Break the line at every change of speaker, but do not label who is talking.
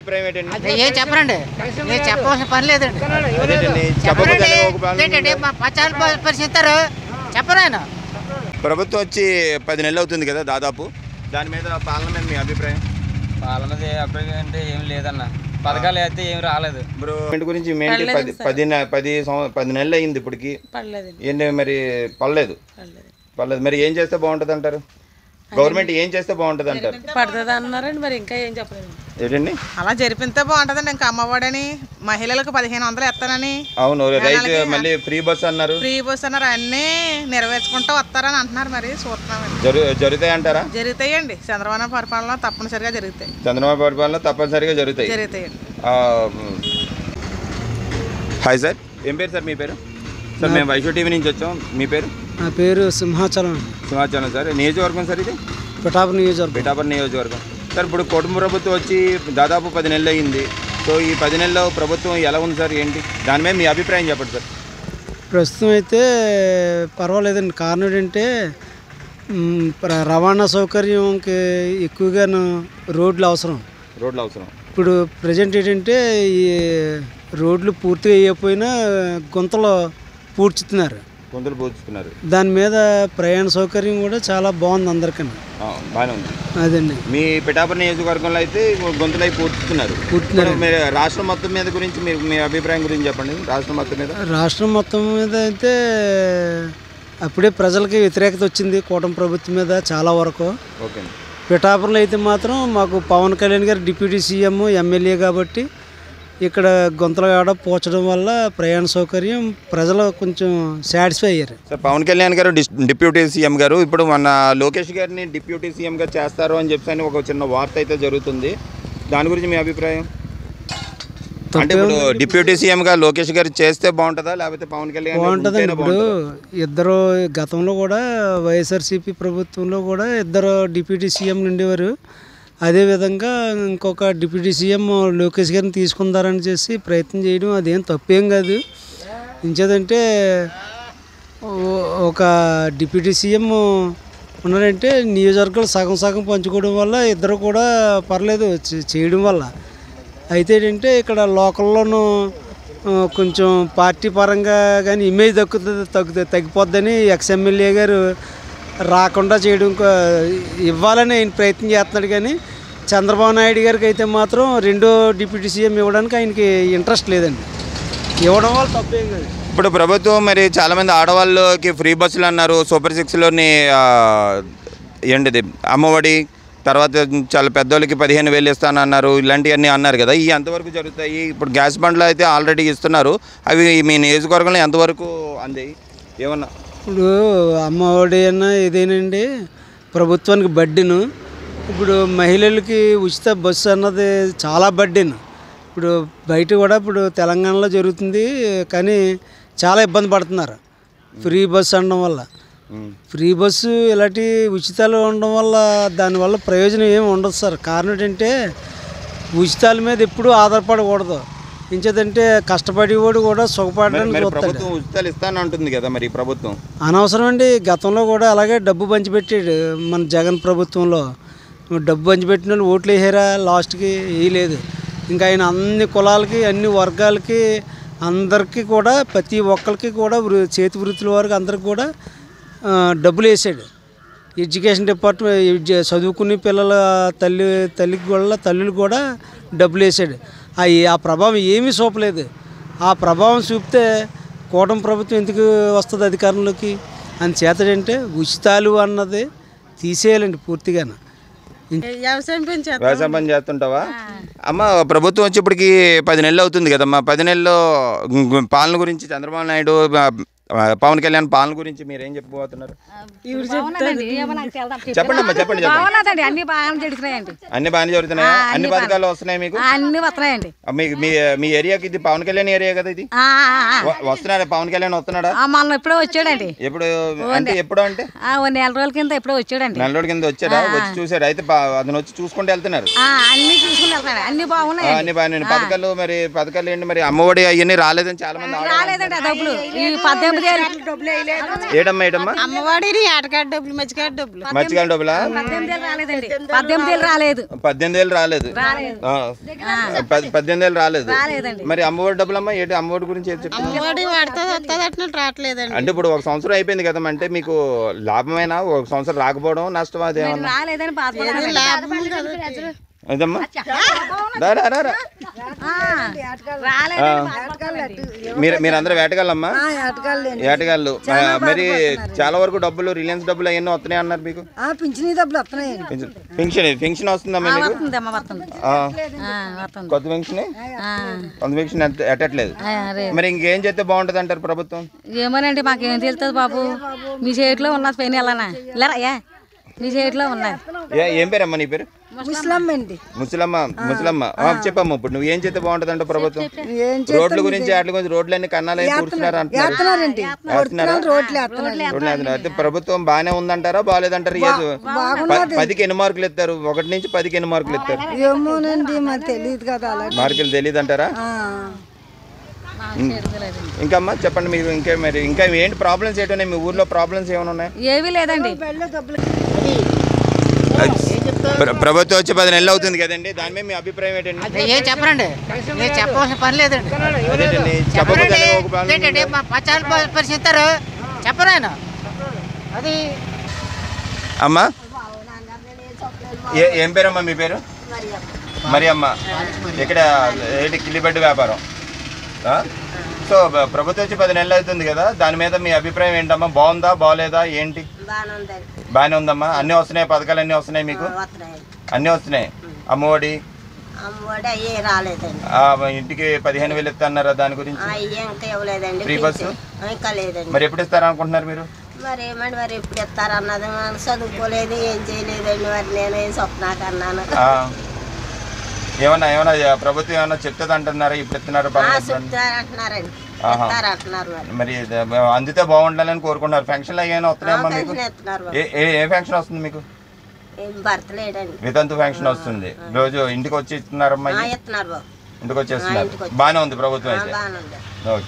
అభిప్రాయం ఏంటండి?
ఏం చెప్పరండి, నేను చెప్పవలసిన పని లేదండి. పరిస్థితారు చెప్పరు ఆయన.
ప్రభుత్వం వచ్చి 10 నెలలు అవుతుంది కదా దాదాపు, దాని మీద పాలన మీద మీ అభిప్రాయం?
పాలన అభిప్రాయం అంటే ఏం లేదన్న, పథకాలు అయితే ఏం రాలేదు.
గవర్నమెంట్ గురించి 10 నెలలు అయింది ఇప్పటికి, ఏంటి మరి పర్లేదు మరి ఏం చేస్తే బాగుంటుంది అంటారు? గవర్నమెంట్ ఏం చేస్తే బాగుంటుంది అంటారు?
పడుతుంది అన్నారండి, మరి ఇంకా ఏం చెప్పలేదు
ఏంటండి?
అలా జరిపితే బాగుంటుందండి. ఇంకా అమ్మఒడని, మహిళలకు 1500 ఎత్తానని,
అవును రైతు మళ్ళీ ఫ్రీ బస్ అన్నారు,
అన్నీ నెరవేర్చుకుంటూ వస్తారని అంటున్నారు. మరి చూస్తున్నామండి.
జరుగుతాయి అంటారా?
జరుగుతాయండి, చంద్రబాబు పరిపాలన తప్పనిసరిగా జరుగుతాయి.
చంద్రబాబు పరిపాలన తప్పనిసరిగా జరుగుతాయండి. హాయ్ సార్, ఏం పేరు సార్ మీ పేరు? సార్ మేము వైషో టీవీ నుంచి వచ్చాం, మీ పేరు?
నా పేరు సింహాచలం.
సింహాచలం సార్, నియోజకవర్గం సార్ ఇది? పిఠాపురం నియోజకవర్గం సార్. ఇప్పుడు కుటుంబ ప్రభుత్వం వచ్చి దాదాపు 10 నెలలు అయ్యింది. సో ఈ 10 నెలల్లో ప్రభుత్వం ఎలా ఉంది సార్, ఏంటి దాని మీద మీ అభిప్రాయం చెప్పండి సార్.
ప్రస్తుతం అయితే పర్వాలేదండి. కారణం ఏంటంటే రవాణా సౌకర్యంకి ఎక్కువగాను రోడ్లు అవసరం. ఇప్పుడు ప్రజెంట్ ఏంటంటే ఈ రోడ్లు పూర్తిగా వేయకపోయినా గుంతలు పూడ్చుతున్నారు. దాని మీద ప్రయాణ సౌకర్యం కూడా చాలా బాగుంది అందరికన్నా.
బాగానే ఉంది
అదండి.
మీ పిఠాపురం నియోజకవర్గంలో అయితే గుంతలై పూడ్చుతున్నారు. మీరు రాష్ట్రం మొత్తం మీద గురించి మీరు మీ అభిప్రాయం గురించి చెప్పండి. రాష్ట్రం మొత్తం మీద
అయితే అప్పుడే ప్రజలకి వ్యతిరేకత వచ్చింది కూటమి ప్రభుత్వం మీద చాలా వరకు.
ఓకే.
పిఠాపురంలో అయితే మాత్రం మాకు పవన్ కళ్యాణ్ గారు డిప్యూటీ సీఎం, ఎమ్మెల్యే కాబట్టి ఇక్కడ గుంతలు కాడ పోచడం వల్ల ప్రయాణ సౌకర్యం ప్రజలు కొంచెం సాటిస్ఫై అయ్యారు.
సార్ పవన్ కళ్యాణ్ గారు డిప్యూటీ సీఎం గారు ఇప్పుడు మన లోకేష్ గారిని డిప్యూటీ సీఎంగా చేస్తారు అని చెప్పి ఒక చిన్న వార్త అయితే జరుగుతుంది. దాని గురించి మీ అభిప్రాయం? అంటే ఇప్పుడు డిప్యూటీ సీఎంగా లోకేష్ గారు చేస్తే బాగుంటుందా, లేకపోతే పవన్ కళ్యాణ్?
బాగుంటుందండి. ఇప్పుడు ఇద్దరు గతంలో కూడా వైఎస్ఆర్సీపీ ప్రభుత్వంలో కూడా ఇద్దరు డిప్యూటీ సీఎం ఉండేవారు. అదేవిధంగా ఇంకొక డిప్యూటీ సీఎం లోకేష్ గారిని తీసుకుందారని చేసి ప్రయత్నం చేయడం అదేం తప్పేం కాదు. ఇంచేదంటే ఒక డిప్యూటీ సీఎం ఉన్నారంటే నియోజకవర్గాలు సగం పంచుకోవడం వల్ల ఇద్దరు కూడా పర్లేదు చేయడం వల్ల. అయితే ఏంటంటే ఇక్కడ లోకల్లోనూ కొంచెం పార్టీ పరంగా కానీ ఇమేజ్ తగ్గిపోద్దని ఎక్స్ఎమ్మెల్యే గారు రాకుండా చేయడం ఇవ్వాలని ఆయన ప్రయత్నం చేస్తున్నాడు. కానీ చంద్రబాబు నాయుడు గారికి అయితే మాత్రం రెండో డిప్యూటీ సీఎం ఇవ్వడానికి ఆయనకి ఇంట్రెస్ట్ లేదండి. ఇవ్వడం వల్ల తప్పేం కాదు.
ఇప్పుడు ప్రభుత్వం మరి చాలామంది ఆడవాళ్ళకి ఫ్రీ బస్సులు అన్నారు, సూపర్ 6లోని ఏంటిది అమ్మఒడి, తర్వాత చాలా పెద్దోళ్ళకి 15,000 ఇస్తానన్నారు, ఇలాంటివన్నీ అన్నారు కదా, ఇవి ఎంతవరకు జరుగుతాయి? ఇప్పుడు గ్యాస్ బండ్లు అయితే ఆల్రెడీ ఇస్తున్నారు, అవి మీ నియోజకవర్గంలో ఎంతవరకు అందాయి ఏమన్నా?
ఇప్పుడు అమ్మఒడి అన్న ఇదేనండి ప్రభుత్వానికి బడ్డీను. ఇప్పుడు మహిళలకి ఉచిత బస్సు అన్నది చాలా బడ్డీను. ఇప్పుడు బయట కూడా ఇప్పుడు తెలంగాణలో జరుగుతుంది, కానీ చాలా ఇబ్బంది పడుతున్నారు ఫ్రీ బస్సు అనడం వల్ల. ఫ్రీ బస్సు ఇలాంటి ఉచితాలు ఉండడం వల్ల దానివల్ల ప్రయోజనం ఏమి ఉండదు సార్. కారణం ఏంటంటే ఉచితాల మీద ఎప్పుడూ ఆధారపడకూడదు. ఇంచేదంటే కష్టపడేవాడు కూడా సుఖపడడానికి
ప్రభుత్వం ఉచితాలు ఇస్తాను అంటుంది కదా, మరి ప్రభుత్వం
అనవసరం అండి. గతంలో కూడా అలాగే డబ్బు పంచిపెట్టాడు మన జగన్ ప్రభుత్వంలో. డబ్బు పంచిపెట్టిన వాళ్ళు ఓట్లు వేసారా, లాస్ట్కి వేయలేదు. ఇంకా ఆయన అన్ని కులాలకి అన్ని వర్గాలకి అందరికీ కూడా ప్రతి ఒక్కరికి కూడా చేతి వృత్తుల వరకు అందరికి కూడా డబ్బులు వేసాడు. ఎడ్యుకేషన్ డిపార్ట్మెంట్ చదువుకునే పిల్లల తల్లికి కూడా తల్లులు కూడా డబ్బులు వేసాడు. ఆ ప్రభావం ఏమీ చూపలేదు. ఆ ప్రభావం చూపితే కూటమి ప్రభుత్వం ఎందుకు వస్తుంది అధికారంలోకి? అందుచేతంటే ఉచితాలు అన్నది తీసేయాలండి పూర్తిగా.
వ్యవసాయం
పని చేస్తుంటావా అమ్మ? ప్రభుత్వం వచ్చి ఇప్పటికి 10 నెలలు అవుతుంది కదమ్మా. 10 నెలల్లో పాలన గురించి చంద్రబాబు నాయుడు, పవన్ కళ్యాణ్ పాలన గురించి మీరు ఏం చెప్పబోతున్నారు? చెప్పండి అమ్మా, చెప్పండి.
అన్ని బాగానే జరుగుతున్నాయండి.
అన్ని బాగానే జరుగుతున్నాయా? అన్ని పథకాలు వస్తున్నాయి మీకు?
అన్ని వస్తున్నాయండి.
మీ ఏరియాకి ఇది పవన్ కళ్యాణ్ ఏరియా కదా, ఇది వస్తున్నాడా? పవన్ కళ్యాణ్ వస్తున్నాడా?
మొన్న ఎప్పుడో వచ్చాడండి.
ఎప్పుడు అంటే ఎప్పుడు అంటే
నెల రోజుల కింద ఎప్పుడో వచ్చాడండి.
నెల రోజుల కింద వచ్చాడా? వచ్చి చూసాడు. అయితే అతను వచ్చి చూసుకుంటూ వెళ్తున్నారు.
అన్ని చూసుకుని వెళ్తున్నాడు. అన్ని బాగున్నాయి,
అన్ని బాగానే. పథకాలు ఏంటి మరి? అమ్మఒడి అవన్నీ రాలేదని చాలా మంది
రాలేదండి. డబ్బులు ఈ 18
ఏటమ్మా
అమ్మఒడి ఆటగాడి డబ్బులు మధ్యగాడి డబ్బులు
మర్చికాయల డబ్బులా
18 రాలేదు
18 రాలేదు 18 రాలేదు మరి అమ్మఒడి డబ్బులమ్మా ఏంటి అమ్మఒడి గురించి ఏం చెప్తున్నారు
అమ్మఒడి వాడితే వస్తుంది అట్లా రావట్లేదండి.
అంటే ఇప్పుడు ఒక సంవత్సరం అయిపోయింది కదమ్మా అంటే మీకు లాభమైనా ఒక సంవత్సరం రాకపోవడం నష్టం అదేమన్నా
రాలేదని
లాభం కదా.
అదమ్మా మీరందరూ వేటగాళ్ళమ్మా వేటగాళ్ళు మరి చాలా వరకు డబ్బులు రిలయన్స్ డబ్బులు అవన్నీ వస్తున్నాయి అన్నారు మీకు
పింఛనీ డబ్బులు వస్తున్నాయి.
పెన్షన్ వస్తుందమ్మా మీకు కొత్త పెన్షన్ ఎట్టట్లేదు మరి ఇంకేం చేస్తే బాగుంటది అంటారు ప్రభుత్వం?
ఏమోనండి మాకేం తెలుస్తుంది బాబు, మీ చేతిలో ఉన్నది పెయిన్ ఎలానా లేరా మీ చేతిలో ఉన్నది.
ఏం పేరమ్మా నీ పేరు? ముసలమ్మ చెప్పమ్మా. ఇప్పుడు నువ్వు ఏం చేస్తే బాగుంటది అంటే ప్రభుత్వం రోడ్ల గురించి వాటి గురించి రోడ్లన్నీ కన్నాలు కూర్చున్నారు అంటున్నారు. అయితే ప్రభుత్వం బాగానే ఉందంటారా బాగాలేదంటారు? 10కి ఎన్ని మార్కులు ఇస్తారు? 1 నుంచి 10కి ఎన్ని మార్కులు ఇస్తారు? మార్కులు తెలియదు అంటారా? ఇంకమ్మా చెప్పండి మీరు ఇంకా ఏంటి ప్రాబ్లమ్స్ ఏంటన్నాయి మీ ఊర్లో? ప్రాబ్లమ్స్ ఏమైనా ఉన్నాయి?
ఏమీ లేదండి.
ప్రభుత్వం వచ్చి 10 నెలలు అవుతుంది కదండి, దాని మీద మీ అభిప్రాయం ఏంటండి?
ఏం చెప్పరండి, నేను చెప్పవలసిన పని లేదండి. ఏంటండి పచ్చాలు పరిస్థితారు చెప్పరు ఆయన. అది
అమ్మా ఏం పేరమ్మా మీ పేరు? మరి అమ్మ ఇక్కడ ఏంటి కిల్లిబెడ్డు వ్యాపారం? సో ప్రభుత్వం వచ్చి 10 నెలలు అవుతుంది కదా, దాని మీద మీ అభిప్రాయం ఏంటమ్మా? బాగుందా బాగోలేదా ఏంటి? బాగానే ఉందమ్మా. అన్నీ వస్తున్నాయి, పథకాలు అన్నీ వస్తున్నాయి మీకు? అన్నీ వస్తున్నాయి. అమ్మఒడి ఇంటికి 15,000 ఇస్తున్నారు, దాని గురించి ఫ్రీ బస్సు మరి ఎప్పుడు ఇస్తారనుకుంటున్నారు మీరు?
మరి ఏమండి మరి ఎప్పుడు ఇస్తారన్నది మనం చదువుకోలేదు, ఏం చేయలేదండి. మరి నేను ఏం స్వప్నాకన్నాను.
ఏమన్నా ప్రభుత్వం ఏమన్నా చెప్తుంది అంటున్నారా? ఇప్పుడు ఇస్తున్నారు మరి అందితే బాగుండాలని కోరుకుంటున్నారు. పెన్షన్లు అయ్యానో వస్తున్నాయమ్మా మీకు? ఏ పెన్షన్ వస్తుంది మీకు? వితంతు పెన్షన్ వస్తుంది. రోజు ఇంటికి వచ్చి ఇస్తున్నారమ్మా? ఇంటికి వచ్చేస్తున్నారు. బాగానే ఉంది ప్రభుత్వం అయితే. ఓకే.